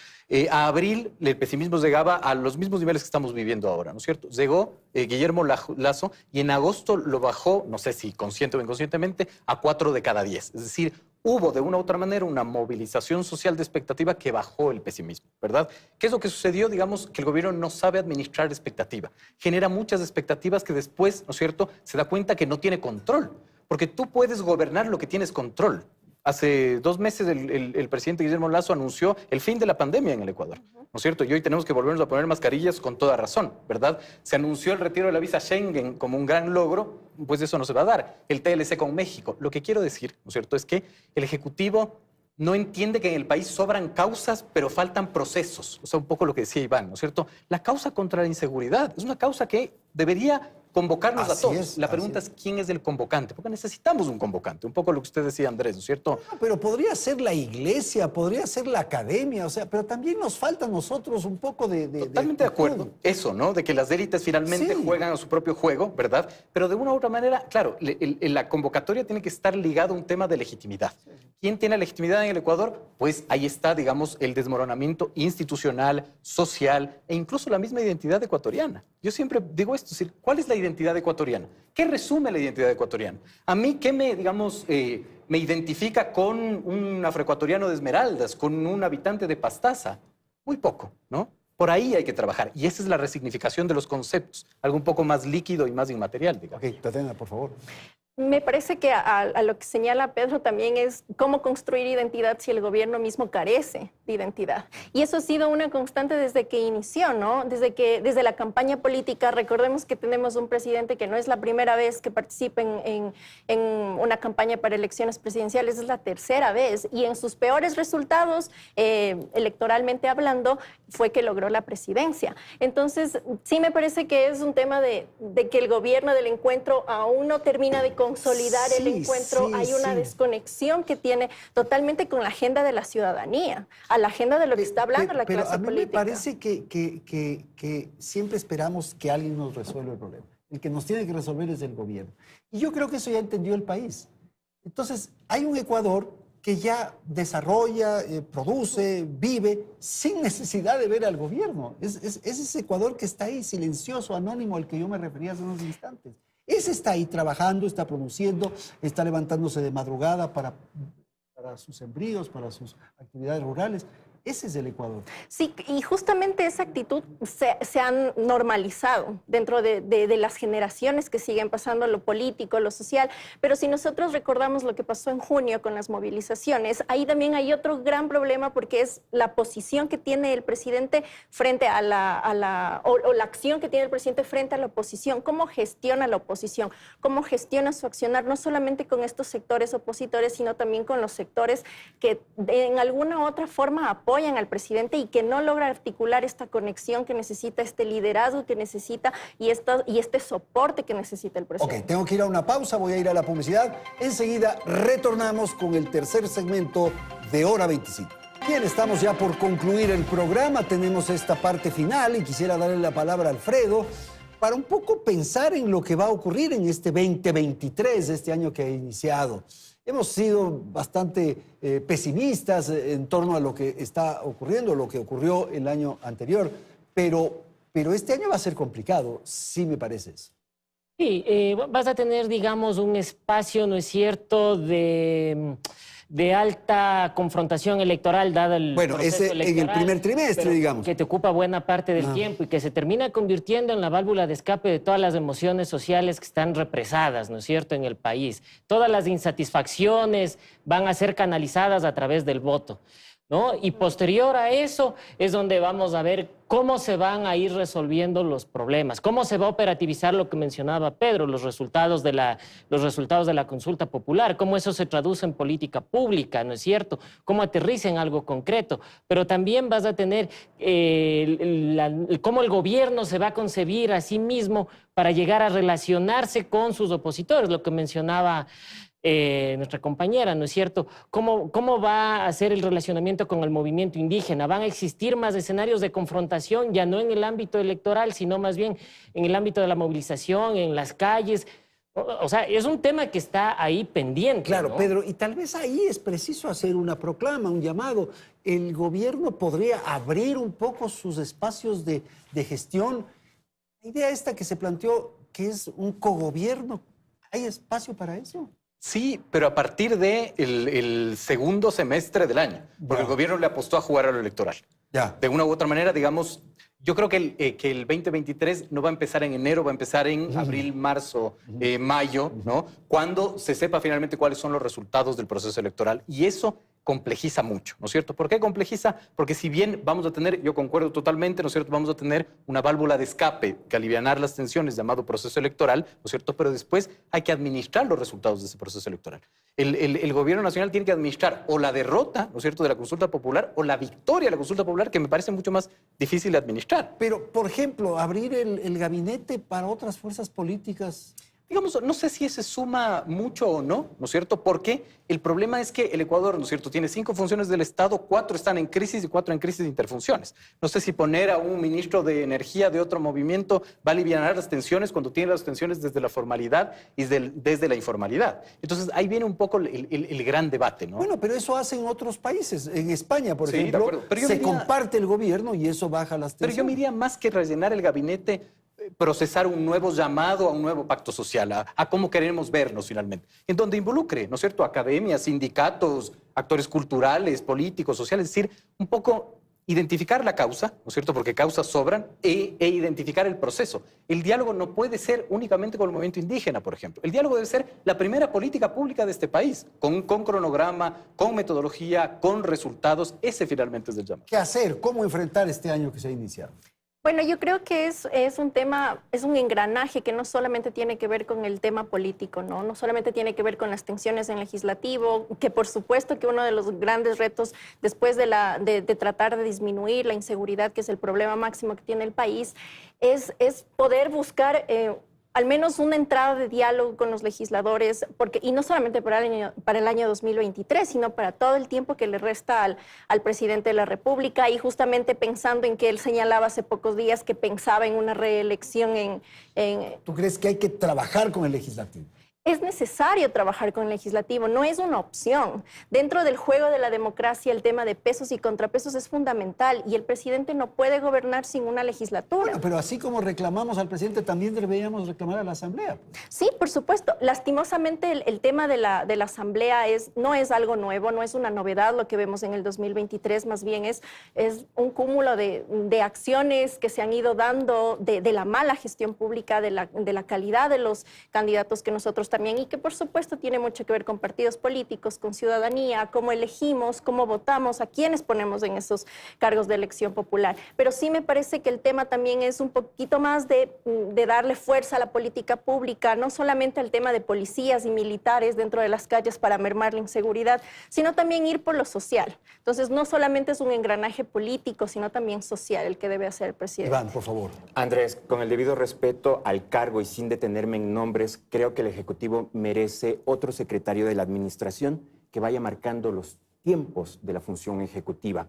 A abril, el pesimismo llegaba a los mismos niveles que estamos viviendo ahora, ¿no es cierto? Llegó Guillermo Lasso y en agosto lo bajó, no sé si consciente o inconscientemente, a 4 de cada 10. Es decir, hubo de una u otra manera una movilización social de expectativa que bajó el pesimismo, ¿verdad? ¿Qué es lo que sucedió? Digamos que el gobierno no sabe administrar expectativa. Genera muchas expectativas que después, ¿no es cierto?, se da cuenta que no tiene control. Porque tú puedes gobernar lo que tienes control. Hace 2 meses el presidente Guillermo Lasso anunció el fin de la pandemia en el Ecuador, ¿no es cierto? Y hoy tenemos que volvernos a poner mascarillas con toda razón, ¿verdad? Se anunció el retiro de la visa Schengen como un gran logro, pues eso no se va a dar. El TLC con México. Lo que quiero decir, ¿no es cierto?, es que el Ejecutivo no entiende que en el país sobran causas, pero faltan procesos. O sea, un poco lo que decía Iván, ¿no es cierto? La causa contra la inseguridad es una causa que debería convocarnos a todos. La pregunta es quién es el convocante, porque necesitamos un convocante, un poco lo que usted decía, Andrés, ¿no es cierto? No, pero podría ser la iglesia, podría ser la academia, o sea, pero también nos falta a nosotros un poco de Totalmente de acuerdo. Eso, ¿no? De que las élites finalmente juegan a su propio juego, ¿verdad? Pero de una u otra manera, claro, la convocatoria tiene que estar ligada a un tema de legitimidad. ¿Quién tiene legitimidad en el Ecuador? Pues ahí está, digamos, el desmoronamiento institucional, social e incluso la misma identidad ecuatoriana. Yo siempre digo esto, es decir, ¿cuál es la identidad ecuatoriana? ¿Qué resume la identidad ecuatoriana? A mí, ¿qué me, digamos, me identifica con un afroecuatoriano de Esmeraldas, con un habitante de Pastaza? Muy poco, ¿no? Por ahí hay que trabajar. Y esa es la resignificación de los conceptos, algo un poco más líquido y más inmaterial, digamos. Ok, Tatiana, por favor. Me parece que a lo que señala Pedro también es cómo construir identidad si el gobierno mismo carece de identidad. Y eso ha sido una constante desde que inició, ¿no? Desde la campaña política. Recordemos que tenemos un presidente que no es la primera vez que participa en una campaña para elecciones presidenciales, es la tercera vez. Y en sus peores resultados, electoralmente hablando, fue que logró la presidencia. Entonces, sí me parece que es un tema de que el gobierno del encuentro aún no termina de consolidar el encuentro. Hay una desconexión que tiene totalmente con la agenda de la ciudadanía, a la agenda de lo que está hablando la clase política. Pero a mí me parece que siempre esperamos que alguien nos resuelva el problema. El que nos tiene que resolver es el gobierno. Y yo creo que eso ya entendió el país. Entonces, hay un Ecuador que ya desarrolla, produce, vive, sin necesidad de ver al gobierno. Es ese Ecuador que está ahí, silencioso, anónimo, al que yo me refería hace unos instantes. Ese está ahí trabajando, está produciendo, está levantándose de madrugada para sus sembríos, para sus actividades rurales. Ese es el Ecuador. Sí, y justamente esa actitud se han normalizado dentro de las generaciones que siguen pasando lo político, lo social. Pero si nosotros recordamos lo que pasó en junio con las movilizaciones, ahí también hay otro gran problema porque es la posición que tiene el presidente frente a la acción que tiene el presidente frente a la oposición. ¿Cómo gestiona la oposición? ¿Cómo gestiona su accionar? No solamente con estos sectores opositores, sino también con los sectores que en alguna u otra forma apoyan al presidente y que no logra articular esta conexión que necesita, este liderazgo que necesita y este soporte que necesita el presidente. Ok, tengo que ir a una pausa, voy a ir a la publicidad. Enseguida retornamos con el tercer segmento de Hora 25. Bien, estamos ya por concluir el programa, tenemos esta parte final y quisiera darle la palabra a Alfredo para un poco pensar en lo que va a ocurrir en este 2023, este año que ha iniciado. Hemos sido bastante pesimistas en torno a lo que está ocurriendo, lo que ocurrió el año anterior, pero este año va a ser complicado, sí me parece eso. Sí, vas a tener, digamos, un espacio, ¿no es cierto?, de alta confrontación electoral, dada el Bueno, proceso ese electoral, en el primer trimestre, pero digamos. que te ocupa buena parte del tiempo y que se termina convirtiendo en la válvula de escape de todas las emociones sociales que están represadas, ¿no es cierto?, en el país. Todas las insatisfacciones van a ser canalizadas a través del voto, ¿no? Y posterior a eso es donde vamos a ver cómo se van a ir resolviendo los problemas, cómo se va a operativizar lo que mencionaba Pedro, los resultados de la consulta popular, cómo eso se traduce en política pública, ¿no es cierto? Cómo aterriza en algo concreto. Pero también vas a tener cómo el gobierno se va a concebir a sí mismo para llegar a relacionarse con sus opositores, lo que mencionaba nuestra compañera, ¿no es cierto? ¿Cómo va a ser el relacionamiento con el movimiento indígena? ¿Van a existir más escenarios de confrontación, ya no en el ámbito electoral, sino más bien en el ámbito de la movilización, en las calles? O sea, es un tema que está ahí pendiente. Claro, ¿no? Pedro, y tal vez ahí es preciso hacer una proclama, un llamado. El gobierno podría abrir un poco sus espacios de gestión. La idea esta que se planteó, que es un cogobierno, ¿hay espacio para eso? Sí, pero a partir del segundo semestre del año, porque el gobierno le apostó a jugar a lo electoral. Ya. De una u otra manera, digamos, yo creo que el 2023 no va a empezar en enero, va a empezar en abril, marzo, mayo, ¿no? Cuando se sepa finalmente cuáles son los resultados del proceso electoral. Y eso complejiza mucho, ¿no es cierto? ¿Por qué complejiza? Porque si bien vamos a tener, yo concuerdo totalmente, ¿no es cierto? Vamos a tener una válvula de escape que alivianar las tensiones llamado proceso electoral, ¿no es cierto? Pero después hay que administrar los resultados de ese proceso electoral. El gobierno nacional tiene que administrar o la derrota, ¿no es cierto?, de la consulta popular o la victoria de la consulta popular, que me parece mucho más difícil de administrar. Pero, por ejemplo, abrir el gabinete para otras fuerzas políticas. Digamos, no sé si ese suma mucho o no, ¿no es cierto? Porque el problema es que el Ecuador, ¿no es cierto?, tiene 5 funciones del Estado, 4 están en crisis y 4 en crisis de interfunciones. No sé si poner a un ministro de Energía de otro movimiento va a aliviar las tensiones cuando tiene las tensiones desde la formalidad y desde la informalidad. Entonces, ahí viene un poco el gran debate, ¿no? Bueno, pero eso hacen otros países. En España, por Sí, de ejemplo, acuerdo. Pero yo se diría- comparte el gobierno y eso baja las Pero tensiones. yo me iría más que rellenar el gabinete, procesar un nuevo llamado a un nuevo pacto social, a cómo queremos vernos finalmente, en donde involucre, ¿no es cierto?, academias, sindicatos, actores culturales, políticos, sociales, es decir, un poco identificar la causa, ¿no es cierto?, porque causas sobran, e identificar el proceso. El diálogo no puede ser únicamente con el movimiento indígena, por ejemplo. El diálogo debe ser la primera política pública de este país, con cronograma, con metodología, con resultados. Ese finalmente es el llamado. ¿Qué hacer? ¿Cómo enfrentar este año que se ha iniciado? Bueno, yo creo que es un tema, es un engranaje que no solamente tiene que ver con el tema político, ¿no? No solamente tiene que ver con las tensiones en legislativo, que por supuesto que uno de los grandes retos después de tratar de disminuir la inseguridad, que es el problema máximo que tiene el país, es poder buscar al menos una entrada de diálogo con los legisladores, y no solamente para el año 2023, sino para todo el tiempo que le resta al presidente de la República, y justamente pensando en que él señalaba hace pocos días que pensaba en una reelección ¿Tú crees que hay que trabajar con el legislativo? Es necesario trabajar con el legislativo, no es una opción. Dentro del juego de la democracia, el tema de pesos y contrapesos es fundamental y el presidente no puede gobernar sin una legislatura. Bueno, pero así como reclamamos al presidente, también deberíamos reclamar a la Asamblea. Sí, por supuesto. Lastimosamente, el tema de la Asamblea no es algo nuevo, no es una novedad lo que vemos en el 2023, más bien es un cúmulo de acciones que se han ido dando de la mala gestión pública, de la calidad de los candidatos que nosotros también, y que por supuesto tiene mucho que ver con partidos políticos, con ciudadanía, cómo elegimos, cómo votamos, a quiénes ponemos en esos cargos de elección popular. Pero sí me parece que el tema también es un poquito más de darle fuerza a la política pública, no solamente al tema de policías y militares dentro de las calles para mermar la inseguridad, sino también ir por lo social. Entonces, no solamente es un engranaje político, sino también social el que debe hacer el presidente. Iván, por favor. Andrés, con el debido respeto al cargo y sin detenerme en nombres, creo que el Ejecutivo merece otro secretario de la Administración que vaya marcando los tiempos de la función ejecutiva.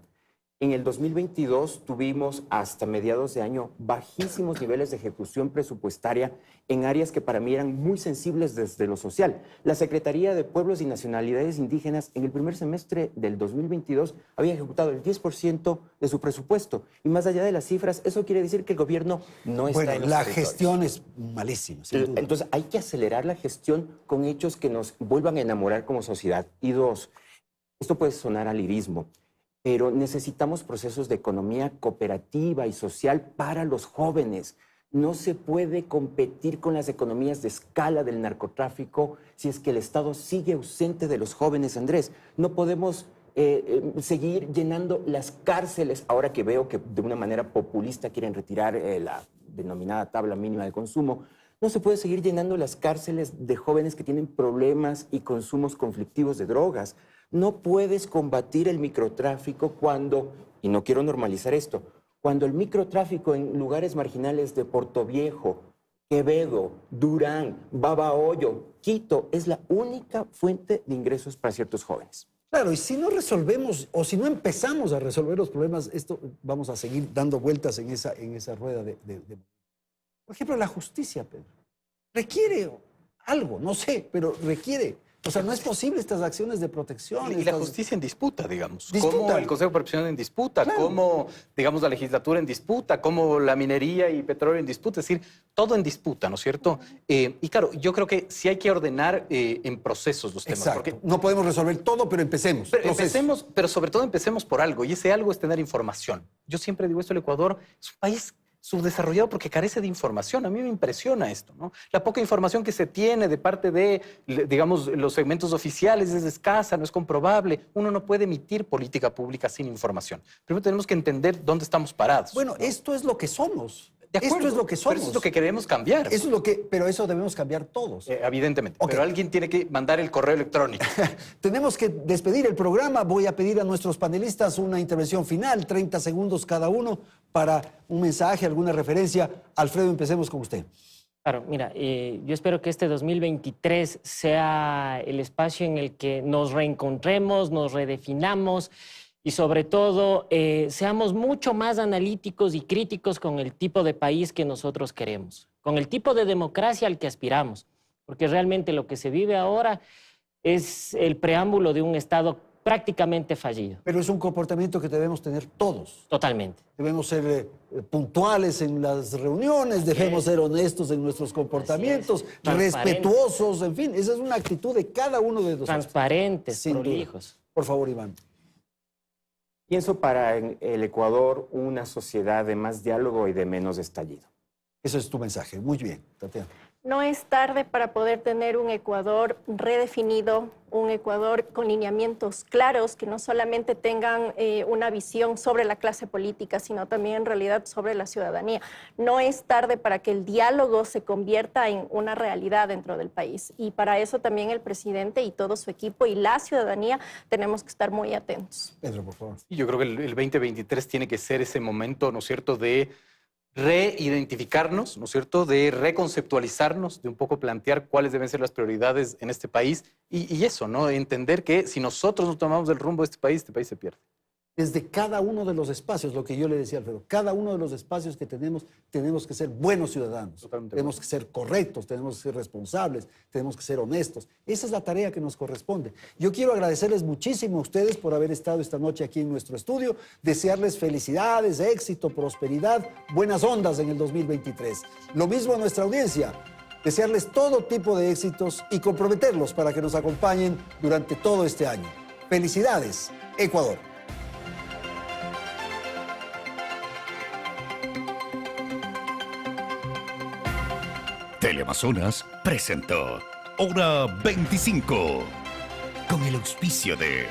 En el 2022 tuvimos hasta mediados de año bajísimos niveles de ejecución presupuestaria en áreas que para mí eran muy sensibles desde lo social. La Secretaría de Pueblos y Nacionalidades Indígenas en el primer semestre del 2022 había ejecutado el 10% de su presupuesto. Y más allá de las cifras, eso quiere decir que el gobierno no está en los la territorios. gestión es malísima, sin duda. Entonces hay que acelerar la gestión con hechos que nos vuelvan a enamorar como sociedad. Y dos, esto puede sonar a lirismo, pero necesitamos procesos de economía cooperativa y social para los jóvenes. No se puede competir con las economías de escala del narcotráfico si es que el Estado sigue ausente de los jóvenes, Andrés. No podemos seguir llenando las cárceles, ahora que veo que de una manera populista quieren retirar la denominada tabla mínima de consumo. No se puede seguir llenando las cárceles de jóvenes que tienen problemas y consumos conflictivos de drogas. No puedes combatir el microtráfico cuando, y no quiero normalizar esto, cuando el microtráfico en lugares marginales de Portoviejo, Quevedo, Durán, Babahoyo, Quito, es la única fuente de ingresos para ciertos jóvenes. Claro, y si no resolvemos o si no empezamos a resolver los problemas, esto vamos a seguir dando vueltas en esa rueda de... Por ejemplo, la justicia, Pedro, requiere algo, no sé, pero requiere... O sea, no es posible estas acciones de protección. Y la justicia en disputa, digamos. Disputa. Como el Consejo de Protección en disputa, Claro. como, digamos, la legislatura en disputa, como la minería y petróleo en disputa, es decir, todo en disputa, ¿no es cierto? Y claro, yo creo que sí hay que ordenar en procesos los temas. Exacto. Porque No podemos resolver todo, pero empecemos. pero sobre todo empecemos por algo, y ese algo es tener información. Yo siempre digo esto, el Ecuador es un país subdesarrollado porque carece de información. A mí me impresiona esto, ¿no? La poca información que se tiene de parte de, digamos, los segmentos oficiales es escasa, no es comprobable. Uno no puede emitir política pública sin información. Primero tenemos que entender dónde estamos parados. Bueno, esto es lo que somos. De acuerdo, Esto es lo que somos. pero eso es lo que queremos cambiar. Eso es lo que, pero eso debemos cambiar todos. Evidentemente. Ok. Pero alguien tiene que mandar el correo electrónico. Tenemos que despedir el programa. Voy a pedir a nuestros panelistas una intervención final, 30 segundos cada uno, para un mensaje, alguna referencia. Alfredo, empecemos con usted. Claro, mira, yo espero que este 2023 sea el espacio en el que nos reencontremos, nos redefinamos y sobre todo seamos mucho más analíticos y críticos con el tipo de país que nosotros queremos, con el tipo de democracia al que aspiramos, porque realmente lo que se vive ahora es el preámbulo de un Estado prácticamente fallido. Pero es un comportamiento que debemos tener todos. Totalmente. Debemos ser puntuales en las reuniones, debemos ser honestos en nuestros comportamientos, respetuosos, en fin, esa es una actitud de cada uno de nosotros. Transparentes, Sin duda. prolijos. Por favor, Iván. Pienso para el Ecuador una sociedad de más diálogo y de menos estallido. Ese es tu mensaje. Muy bien, Tatiana. No es tarde para poder tener un Ecuador redefinido, un Ecuador con lineamientos claros, que no solamente tengan una visión sobre la clase política, sino también en realidad sobre la ciudadanía. No es tarde para que el diálogo se convierta en una realidad dentro del país. Y para eso también el presidente y todo su equipo y la ciudadanía tenemos que estar muy atentos. Pedro, por favor. Y yo creo que el 2023 tiene que ser ese momento, ¿no es cierto?, de reidentificarnos, ¿no es cierto?, de reconceptualizarnos, de un poco plantear cuáles deben ser las prioridades en este país y eso, ¿no?, entender que si nosotros no tomamos el rumbo de este país se pierde. desde cada uno de los espacios, lo que yo le decía a Alfredo, cada uno de los espacios que tenemos que ser buenos ciudadanos, Totalmente. tenemos que ser correctos, tenemos que ser responsables, tenemos que ser honestos. Esa es la tarea que nos corresponde. Yo quiero agradecerles muchísimo a ustedes por haber estado esta noche aquí en nuestro estudio, desearles felicidades, éxito, prosperidad, buenas ondas en el 2023. Lo mismo a nuestra audiencia, desearles todo tipo de éxitos y comprometerlos para que nos acompañen durante todo este año. Felicidades, Ecuador. Teleamazonas presentó Hora 25 con el auspicio de